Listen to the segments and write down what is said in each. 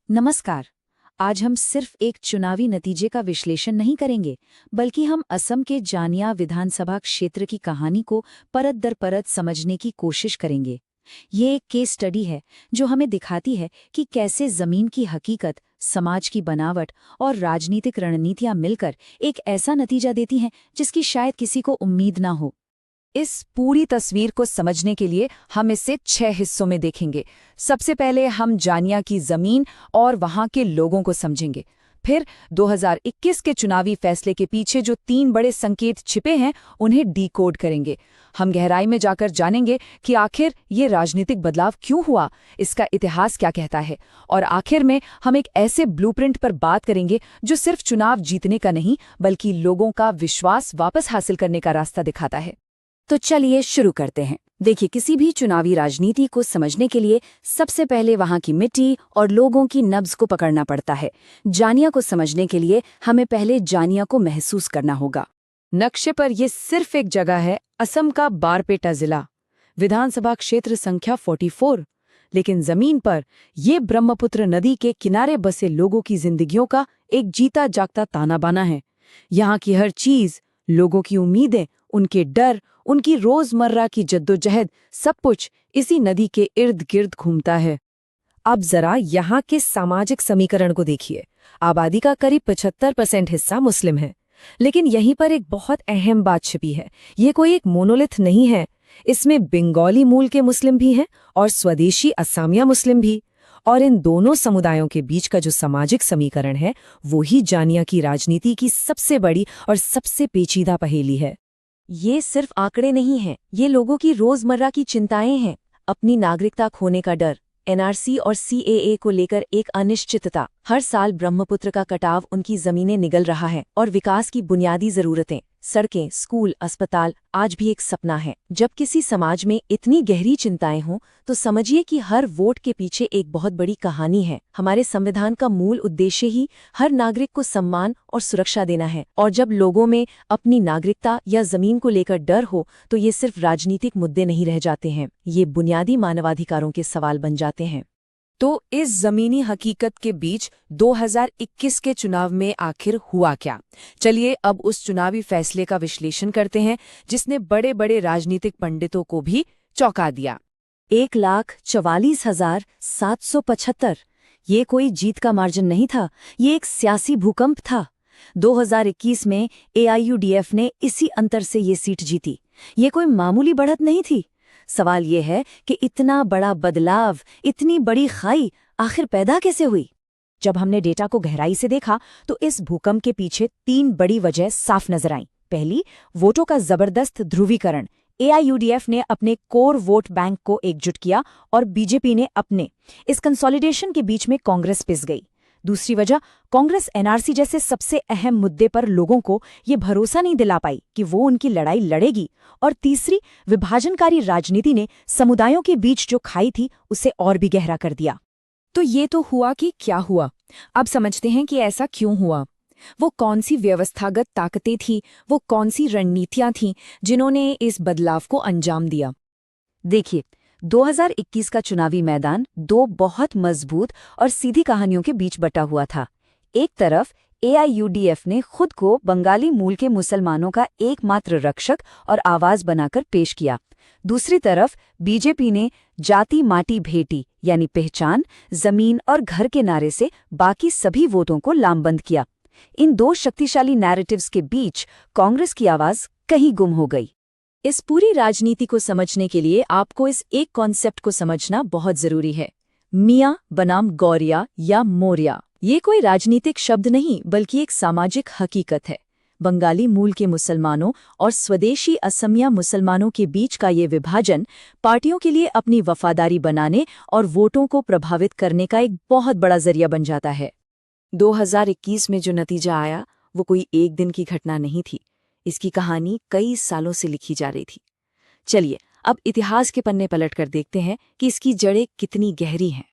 नमस्कार। आज हम सिर्फ एक चुनावी नतीजे का विश्लेषण नहीं करेंगे, बल्कि हम असम के जानिया विधानसभा क्षेत्र की कहानी को परत दर परत समझने की कोशिश करेंगे। ये एक केस स्टडी है जो हमें दिखाती है कि कैसे जमीन की हकीकत, समाज की बनावट और राजनीतिक रणनीतियां मिलकर एक ऐसा नतीजा देती हैं जिसकी शायद किसी को उम्मीद ना हो। इस पूरी तस्वीर को समझने के लिए हम इसे 6 हिस्सों में देखेंगे। सबसे पहले हम जानिया की जमीन और वहां के लोगों को समझेंगे। फिर 2021 के चुनावी फैसले के पीछे जो 3 बड़े संकेत छिपे हैं, उन्हें डिकोड करेंगे। हम गहराई में जाकर जानेंगे कि आखिर ये राजनीतिक बदलाव क्यों हुआ, इसका इतिहास क्या कहता है, और आखिर में हम एक ऐसे ब्लूप्रिंट पर बात करेंगे जो सिर्फ चुनाव जीतने का नहीं, बल्कि लोगों का विश्वास वापस हासिल करने का रास्ता दिखाता है। तो चलिए शुरू करते हैं। देखिए, किसी भी चुनावी राजनीति को समझने के लिए सबसे पहले वहां की मिट्टी और लोगों की नब्ज को पकड़ना पड़ता है। जानिया को समझने के लिए हमें पहले जानिया को महसूस करना होगा। नक्शे पर यह सिर्फ एक जगह है, असम का बारपेटा जिला, विधानसभा क्षेत्र संख्या 44। लेकिन जमीन पर यह ब्रह्मपुत्र नदी के किनारे बसे लोगों की जिंदगियों का एक जीता जागता ताना बाना है। यहाँ की हर चीज, लोगों की उम्मीदें, उनके डर, उनकी रोजमर्रा की जद्दोजहद, सब कुछ इसी नदी के इर्द गिर्द घूमता है। अब जरा यहाँ के सामाजिक समीकरण को देखिए। आबादी का करीब 75% हिस्सा मुस्लिम है, लेकिन यहीं पर एक बहुत अहम बात छिपी है। ये कोई एक मोनोलिथ नहीं है। इसमें बंगाली मूल के मुस्लिम भी हैं और स्वदेशी असमिया मुस्लिम भी। और इन दोनों समुदायों के बीच का जो सामाजिक समीकरण है, वो ही जानिया की राजनीति की सबसे बड़ी और सबसे पेचीदा पहेली है। ये सिर्फ आंकड़े नहीं हैं, ये लोगों की रोजमर्रा की चिंताएं हैं। अपनी नागरिकता खोने का डर, एनआरसी और सीएए को लेकर एक अनिश्चितता। हर साल ब्रह्मपुत्र का कटाव उनकी जमीनें निगल रहा है और विकास की बुनियादी जरूरतें, सड़कें, स्कूल, अस्पताल आज भी एक सपना है। जब किसी समाज में इतनी गहरी चिंताएं हों, तो समझिए कि हर वोट के पीछे एक बहुत बड़ी कहानी है। हमारे संविधान का मूल उद्देश्य ही हर नागरिक को सम्मान और सुरक्षा देना है, और जब लोगों में अपनी नागरिकता या जमीन को लेकर डर हो, तो ये सिर्फ राजनीतिक मुद्दे नहीं रह जाते हैं, ये बुनियादी मानवाधिकारों के सवाल बन जाते हैं। तो इस जमीनी हकीकत के बीच 2021 के चुनाव में आखिर हुआ क्या? चलिए अब उस चुनावी फैसले का विश्लेषण करते हैं जिसने बड़े बड़े राजनीतिक पंडितों को भी चौंका दिया। 1,44,775। ये कोई जीत का मार्जिन नहीं था, ये एक सियासी भूकंप था। 2021 में एआईयूडीएफ ने इसी अंतर से ये सीट जीती। ये कोई मामूली बढ़त नहीं थी। सवाल ये है कि इतना बड़ा बदलाव, इतनी बड़ी खाई आखिर पैदा कैसे हुई? जब हमने डेटा को गहराई से देखा, तो इस भूकंप के पीछे 3 बड़ी वजह साफ नजर आईं। पहली, वोटों का जबरदस्त ध्रुवीकरण। एआईयूडीएफ ने अपने कोर वोट बैंक को एकजुट किया और बीजेपी ने अपने। इस कंसोलिडेशन के बीच में कांग्रेस पिस गई। दूसरी वजह, कांग्रेस एनआरसी जैसे सबसे अहम मुद्दे पर लोगों को ये भरोसा नहीं दिला पाई कि वो उनकी लड़ाई लड़ेगी। और तीसरी, विभाजनकारी राजनीति ने समुदायों के बीच जो खाई थी, उसे और भी गहरा कर दिया। तो ये तो हुआ कि क्या हुआ। अब समझते हैं कि ऐसा क्यों हुआ। वो कौन सी व्यवस्थागत ताकतें थीं, वो कौन सी रणनीतियां थीं जिन्होंने इस बदलाव को अंजाम दिया। देखिए, 2021 का चुनावी मैदान 2 बहुत मजबूत और सीधी कहानियों के बीच बटा हुआ था। एक तरफ एआईयूडीएफ ने खुद को बंगाली मूल के मुसलमानों का एकमात्र रक्षक और आवाज बनाकर पेश किया। दूसरी तरफ बीजेपी ने जाति माटी भेटी यानी पहचान, जमीन और घर के नारे से बाकी सभी वोटों को लामबंद किया। इन 2 शक्तिशाली नैरेटिव्स के बीच कांग्रेस की आवाज कहीं गुम हो गई। इस पूरी राजनीति को समझने के लिए आपको इस एक कॉन्सेप्ट को समझना बहुत जरूरी है, मियां बनाम गौरिया या मौर्या। ये कोई राजनीतिक शब्द नहीं, बल्कि एक सामाजिक हकीकत है। बंगाली मूल के मुसलमानों और स्वदेशी असमिया मुसलमानों के बीच का ये विभाजन पार्टियों के लिए अपनी वफादारी बनाने और वोटों को प्रभावित करने का एक बहुत बड़ा जरिया बन जाता है। 2021 में जो नतीजा आया, वो कोई एक दिन की घटना नहीं थी। इसकी कहानी कई सालों से लिखी जा रही थी। चलिए अब इतिहास के पन्ने पलटकर देखते हैं कि इसकी जड़ें कितनी गहरी हैं।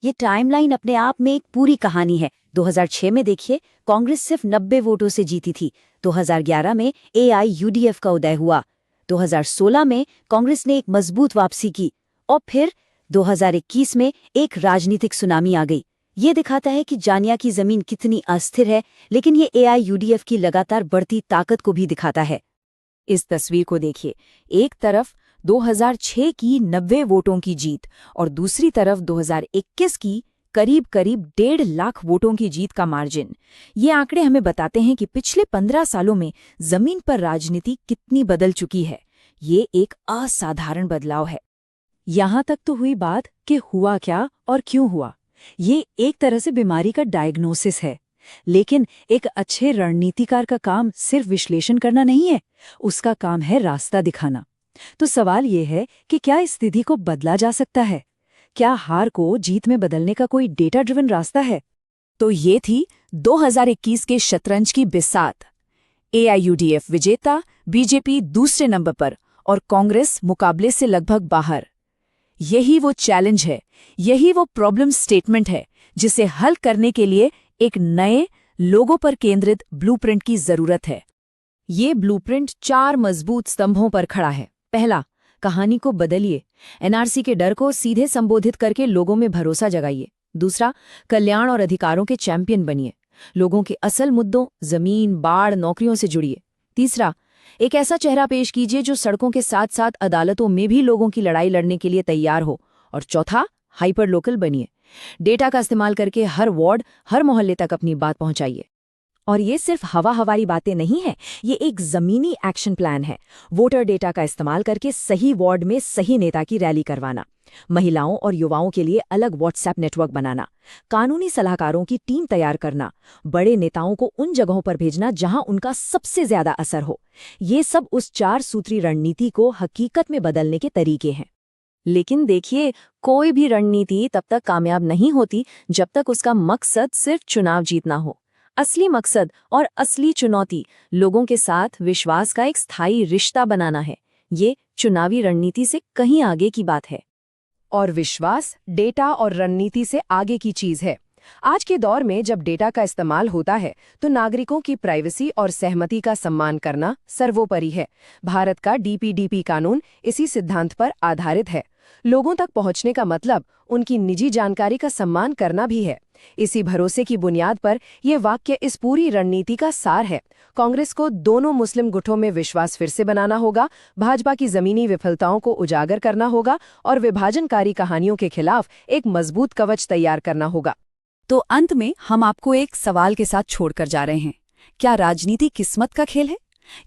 ये टाइमलाइन अपने आप में एक पूरी कहानी है। 2006 में देखिए, कांग्रेस सिर्फ 90 वोटों से जीती थी। 2011 में एआईयूडीएफ का उदय हुआ। 2016 में कांग्रेस ने एक मजबूत वापसी की और फिर 2021 में एक राजनीतिक सुनामी आ गई। ये दिखाता है कि जानिया की जमीन कितनी अस्थिर है, लेकिन ये एआई यूडीएफ की लगातार बढ़ती ताकत को भी दिखाता है। इस तस्वीर को देखिए, एक तरफ 2006 की 90 वोटों की जीत और दूसरी तरफ 2021 की करीब 1.5 लाख वोटों की जीत का मार्जिन। ये आंकड़े हमें बताते हैं कि पिछले 15 सालों में जमीन पर राजनीति कितनी बदल चुकी है। ये एक असाधारण बदलाव है। यहाँ तक तो हुई बात कि हुआ क्या और क्यों हुआ। ये एक तरह से बीमारी का डायग्नोसिस है, लेकिन एक अच्छे रणनीतिकार का काम सिर्फ विश्लेषण करना नहीं है, उसका काम है रास्ता दिखाना। तो सवाल ये है कि क्या इस स्थिति को बदला जा सकता है? क्या हार को जीत में बदलने का कोई डेटा ड्रिवन रास्ता है? तो ये थी 2021 के शतरंज की बिसात। एआईयूडीएफ विजेता, बीजेपी दूसरे नंबर पर और कांग्रेस मुकाबले से लगभग बाहर। यही वो चैलेंज है, यही वो प्रॉब्लम स्टेटमेंट है जिसे हल करने के लिए एक नए, लोगों पर केंद्रित ब्लूप्रिंट की जरूरत है। ये ब्लूप्रिंट 4 मजबूत स्तंभों पर खड़ा है। पहला, कहानी को बदलिए। एनआरसी के डर को सीधे संबोधित करके लोगों में भरोसा जगाइए। दूसरा, कल्याण और अधिकारों के चैंपियन बनिए। लोगों के असल मुद्दों, जमीन, बाढ़, नौकरियों से जुड़िए। तीसरा, एक ऐसा चेहरा पेश कीजिए जो सड़कों के साथ साथ अदालतों में भी लोगों की लड़ाई लड़ने के लिए तैयार हो। और चौथा, हाइपर लोकल बनिए। डेटा का इस्तेमाल करके हर वार्ड, हर मोहल्ले तक अपनी बात पहुंचाइए। और ये सिर्फ हवाई बातें नहीं है, ये एक जमीनी एक्शन प्लान है। वोटर डेटा का इस्तेमाल करके सही वार्ड में सही नेता की रैली करवाना, महिलाओं और युवाओं के लिए अलग व्हाट्सएप नेटवर्क बनाना, कानूनी सलाहकारों की टीम तैयार करना, बड़े नेताओं को उन जगहों पर भेजना जहां उनका सबसे ज्यादा असर हो। ये सब उस 4 सूत्री रणनीति को हकीकत में बदलने के तरीके हैं। लेकिन देखिए, कोई भी रणनीति तब तक कामयाब नहीं होती जब तक उसका मकसद सिर्फ चुनाव जीतना हो। असली मकसद और असली चुनौती लोगों के साथ विश्वास का एक स्थायी रिश्ता बनाना है। ये चुनावी रणनीति से कहीं आगे की बात है। और विश्वास डेटा और रणनीति से आगे की चीज है। आज के दौर में जब डेटा का इस्तेमाल होता है तो नागरिकों की प्राइवेसी और सहमति का सम्मान करना सर्वोपरि है। भारत का डीपीडीपी कानून इसी सिद्धांत पर आधारित है। लोगों तक पहुंचने का मतलब उनकी निजी जानकारी का सम्मान करना भी है। इसी भरोसे की बुनियाद पर यह वाक्य इस पूरी रणनीति का सार है। कांग्रेस को दोनों मुस्लिम गुटों में विश्वास फिर से बनाना होगा, भाजपा की जमीनी विफलताओं को उजागर करना होगा और विभाजनकारी कहानियों के खिलाफ एक मजबूत कवच तैयार करना होगा। तो अंत में हम आपको एक सवाल के साथ छोड़कर जा रहे हैं। क्या राजनीति किस्मत का खेल है,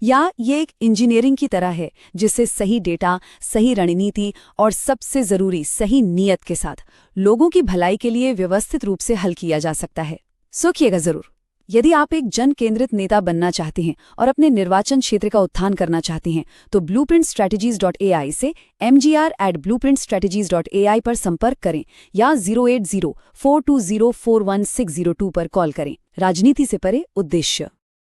या ये एक इंजीनियरिंग की तरह है जिससे सही डेटा, सही रणनीति और सबसे जरूरी सही नीयत के साथ लोगों की भलाई के लिए व्यवस्थित रूप से हल किया जा सकता है? सोचिएगा जरूर। यदि आप एक जन केंद्रित नेता बनना चाहते हैं और अपने निर्वाचन क्षेत्र का उत्थान करना चाहते हैं तो blueprintstrategies.ai से mgr@blueprintstrategies.ai पर संपर्क करें या 08042041602 पर कॉल करें। राजनीति से परे उद्देश्य।